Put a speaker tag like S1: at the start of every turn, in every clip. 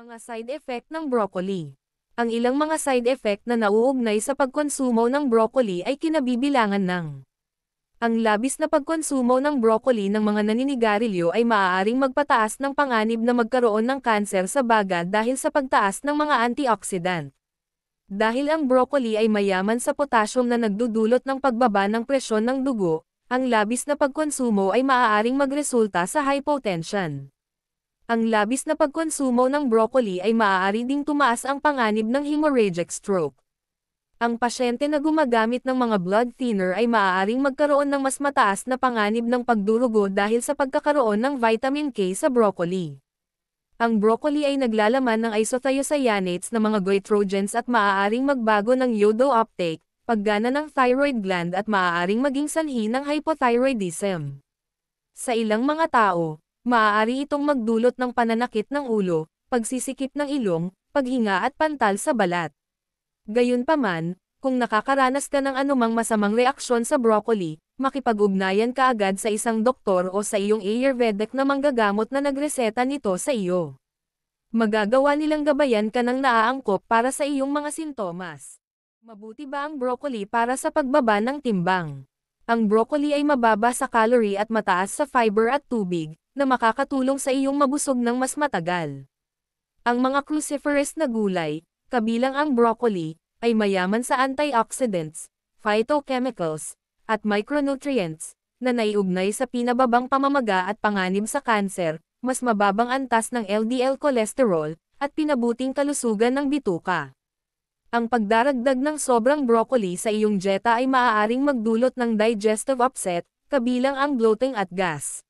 S1: Mga side effect ng broccoli. Ang ilang mga side effect na nauugnay sa pagkonsumo ng broccoli ay kinabibilangan ng ang labis na pagkonsumo ng broccoli ng mga naninigarilyo ay maaaring magpataas ng panganib na magkaroon ng kanser sa baga dahil sa pagtaas ng mga antioxidant. Dahil ang broccoli ay mayaman sa potassium na nagdudulot ng pagbaba ng presyon ng dugo, ang labis na pagkonsumo ay maaaring magresulta sa hypotension. Ang labis na pagkonsumo ng broccoli ay maaari ding tumaas ang panganib ng hemorrhagic stroke. Ang pasyente na gumagamit ng mga blood thinner ay maaaring magkaroon ng mas mataas na panganib ng pagdurugo dahil sa pagkakaroon ng vitamin K sa broccoli. Ang broccoli ay naglalaman ng isothiocyanates na mga goitrogens at maaaring magbago ng iodo uptake, paggana ng thyroid gland at maaaring maging sanhi ng hypothyroidism. Sa ilang mga tao, maaari itong magdulot ng pananakit ng ulo, pagsisikip ng ilong, paghinga at pantal sa balat. Gayunpaman, kung nakakaranas ka ng anumang masamang reaksyon sa broccoli, makipag-ugnayan ka agad sa isang doktor o sa iyong Ayurvedic na manggagamot na nagreseta nito sa iyo. Magagawa nilang gabayan ka ng naaangkop para sa iyong mga sintomas. Mabuti ba ang broccoli para sa pagbaba ng timbang? Ang broccoli ay mababa sa calorie at mataas sa fiber at tubig, na makakatulong sa iyong mabusog ng mas matagal. Ang mga cruciferous na gulay, kabilang ang broccoli, ay mayaman sa antioxidants, phytochemicals, at micronutrients, na naiugnay sa pinababang pamamaga at panganib sa kanser, mas mababang antas ng LDL cholesterol, at pinabuting kalusugan ng bituka. Ang pagdaragdag ng sobrang broccoli sa iyong dieta ay maaaring magdulot ng digestive upset, kabilang ang bloating at gas.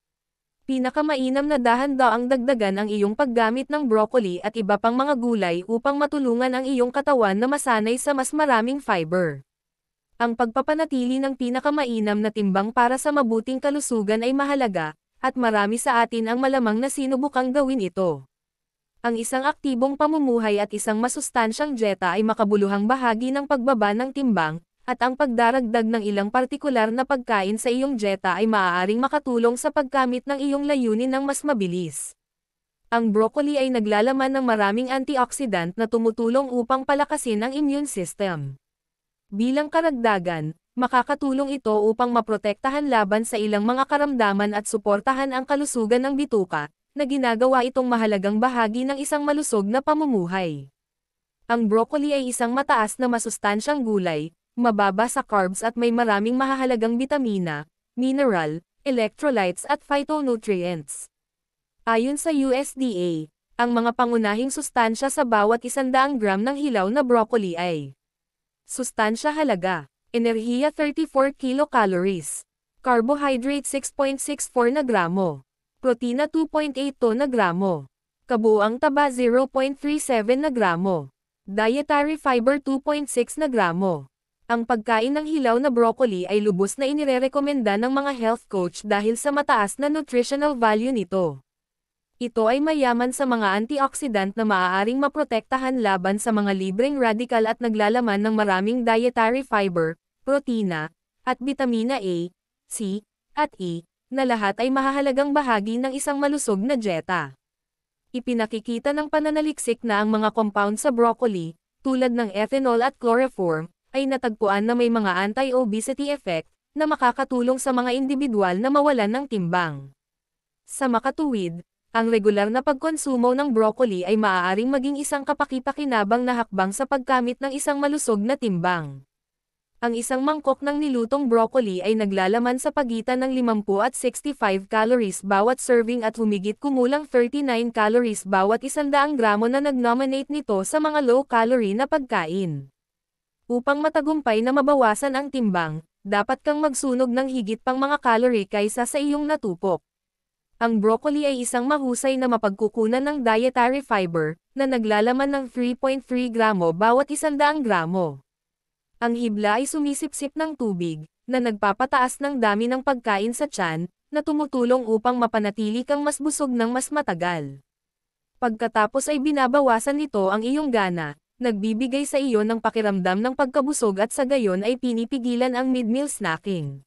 S1: Pinakamainam na dahan-daang dagdagan ang iyong paggamit ng broccoli at iba pang mga gulay upang matulungan ang iyong katawan na masanay sa mas maraming fiber. Ang pagpapanatili ng pinakamainam na timbang para sa mabuting kalusugan ay mahalaga, at marami sa atin ang malamang na sinubukang gawin ito. Ang isang aktibong pamumuhay at isang masustansyang dieta ay makabuluhang bahagi ng pagbaba ng timbang, at ang pagdaragdag ng ilang partikular na pagkain sa iyong dieta ay maaaring makatulong sa pagkamit ng iyong layunin ng mas mabilis. Ang broccoli ay naglalaman ng maraming antioxidant na tumutulong upang palakasin ang immune system. Bilang karagdagan, makakatulong ito upang maprotektahan laban sa ilang mga karamdaman at suportahan ang kalusugan ng bituka, na ginagawa itong mahalagang bahagi ng isang malusog na pamumuhay. Ang broccoli ay isang mataas na masustansyang gulay, mababa sa carbs at may maraming mahahalagang bitamina, mineral, electrolytes at phytonutrients. Ayon sa USDA, ang mga pangunahing sustansya sa bawat 100 gram ng hilaw na broccoli ay sustansya halaga, enerhiya 34 kilocalories, carbohydrate 6.64 na gramo, protina 2.82 na gramo, kabuuang taba 0.37 na gramo, dietary fiber 2.6 na gramo. Ang pagkain ng hilaw na broccoli ay lubos na inirerekomenda ng mga health coach dahil sa mataas na nutritional value nito. Ito ay mayaman sa mga antioxidant na maaaring maprotektahan laban sa mga libreng radikal at naglalaman ng maraming dietary fiber, protina, at bitamina A, C, at E, na lahat ay mahahalagang bahagi ng isang malusog na dieta. Ipinakikita ng pananaliksik na ang mga compound sa broccoli, tulad ng ethanol at chloroform, ay natagpuan na may mga anti-obesity effect, na makakatulong sa mga individual na mawalan ng timbang. Sa makatuwid, ang regular na pagkonsumo ng broccoli ay maaaring maging isang kapaki-pakinabang na hakbang sa pagkamit ng isang malusog na timbang. Ang isang mangkok ng nilutong broccoli ay naglalaman sa pagitan ng 50 at 65 calories bawat serving at humigit kumulang 39 calories bawat 100 gramo na nag-nominate nito sa mga low-calorie na pagkain. Upang matagumpay na mabawasan ang timbang, dapat kang magsunog ng higit pang mga calorie kaysa sa iyong natupok. Ang broccoli ay isang mahusay na mapagkukunan ng dietary fiber, na naglalaman ng 3.3 gramo bawat 100 gramo. Ang hibla ay sumisipsip ng tubig, na nagpapataas ng dami ng pagkain sa tiyan, na tumutulong upang mapanatili kang mas busog ng mas matagal. Pagkatapos ay binabawasan nito ang iyong gana, nagbibigay sa iyo ng pakiramdam ng pagkabusog at sa gayon ay pinipigilan ang mid-meal snacking.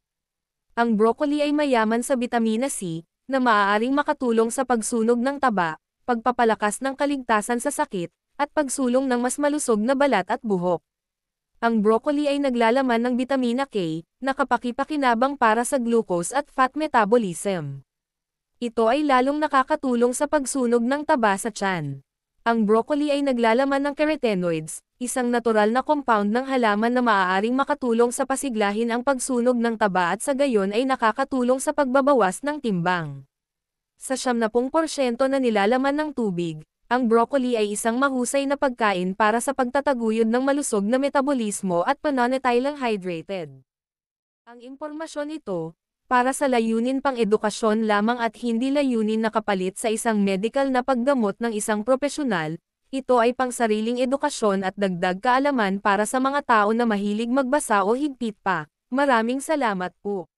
S1: Ang broccoli ay mayaman sa bitamina C, na maaaring makatulong sa pagsunog ng taba, pagpapalakas ng kaligtasan sa sakit, at pagsulong ng mas malusog na balat at buhok. Ang broccoli ay naglalaman ng bitamina K, na kapaki-pakinabang para sa glucose at fat metabolism. Ito ay lalong nakakatulong sa pagsunog ng taba sa tiyan. Ang broccoli ay naglalaman ng carotenoids, isang natural na compound ng halaman na maaaring makatulong sa pasiglahin ang pagsunog ng taba at sa gayon ay nakakatulong sa pagbabawas ng timbang. Sa 70% na nilalaman ng tubig, ang broccoli ay isang mahusay na pagkain para sa pagtataguyod ng malusog na metabolismo at pananatiling hydrated. Ang impormasyon ito, para sa layunin pang edukasyon lamang at hindi layunin na kapalit sa isang medical na paggamot ng isang propesyonal, ito ay pangsariling edukasyon at dagdag kaalaman para sa mga tao na mahilig magbasa o higpit pa. Maraming salamat po.